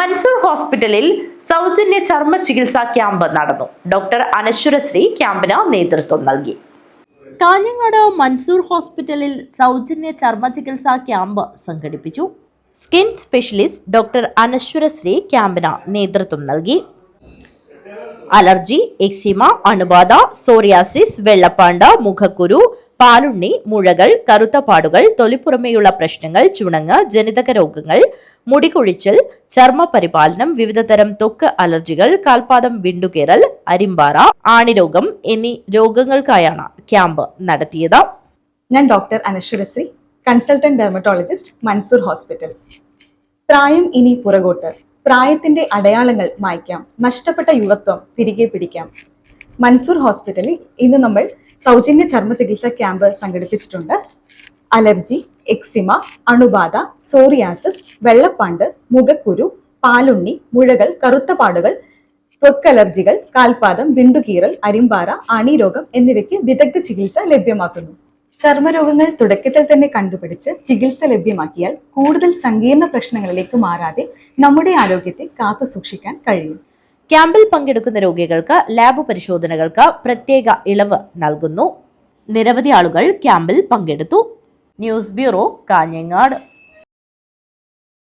മൻസൂർ ഹോസ്പിറ്റലിൽ സൗജന്യ ചർമ്മ ചികിത്സാ ക്യാമ്പ് നടന്നു. ഡോക്ടർ അനശ്വരശ്രീ ക്യാമ്പിന് നേതൃത്വം നൽകി. കാഞ്ഞങ്ങാട് മൻസൂർ ഹോസ്പിറ്റലിൽ സൗജന്യ ചർമ്മ ചികിത്സാ ക്യാമ്പ് സംഘടിപ്പിച്ചു. സ്കിൻ സ്പെഷ്യലിസ്റ്റ് ഡോക്ടർ അനശ്വരശ്രീ ക്യാമ്പിന് നേതൃത്വം നൽകി. അലർജി, എക്സിമ, അണുബാധ, സോറിയാസിസ്, വെള്ളപ്പാണ്ട്, മുഖക്കുരു, പാലുണ്ണി, മുഴകൾ, കറുത്ത പാടുകൾ, തൊലിപ്പുറമേയുള്ള പ്രശ്നങ്ങൾ, ചുണങ്ങ്, ജനിതക രോഗങ്ങൾ, മുടികൊഴിച്ചൽ, ചർമ്മ പരിപാലനം, വിവിധതരം ത്വക്ക് അലർജികൾ, കാൽപാദം വിണ്ടുകീറൽ, അരിമ്പാറ, ആണിരോഗം എന്നീ രോഗങ്ങൾക്കായാണ് ക്യാമ്പ് നടത്തിയത്. ഞാൻ doctor Anaswarasree, consultant dermatologist, Mansoor hospital. പ്രായം ഇനി പുറകോട്ട്, പ്രായത്തിന്റെ അടയാളങ്ങൾ മായ്ക്കാം, നഷ്ടപ്പെട്ട യുവത്വം തിരികെ പിടിക്കാം. മൻസൂർ ഹോസ്പിറ്റലിൽ ഇന്ന് നമ്മൾ സൗജന്യ ചർമ്മ ചികിത്സാ ക്യാമ്പ് സംഘടിപ്പിച്ചിട്ടുണ്ട്. അലർജി, എക്സിമ, അണുബാധ, സോറിയാസിസ്, വെള്ളപ്പാണ്ട്, മുഖക്കുരു, പാലുണ്ണി, മുഴകൾ, കറുത്ത പാടുകൾ, ത്വക്കലർജികൾ, കാൽപാദം, വിണ്ടുകീറൽ, അരിമ്പാറ, ആണിരോഗം എന്നിവയ്ക്ക് വിദഗ്ധ ചികിത്സ ലഭ്യമാക്കുന്നു. ചർമ്മരോഗങ്ങൾ തുടക്കത്തിൽ തന്നെ കണ്ടുപിടിച്ച് ചികിത്സ ലഭ്യമാക്കിയാൽ കൂടുതൽ സങ്കീർണ പ്രശ്നങ്ങളിലേക്ക് മാറാതെ നമ്മുടെ ആരോഗ്യത്തെ കാത്തു സൂക്ഷിക്കാൻ കഴിയും. ക്യാമ്പിൽ പങ്കെടുക്കുന്ന രോഗികൾക്ക് ലാബ് പരിശോധനകൾക്ക് പ്രത്യേക ഇളവ് നൽകുന്നു. നിരവധി ആളുകൾ ക്യാമ്പിൽ പങ്കെടുത്തു. News bureau, Kanhangad.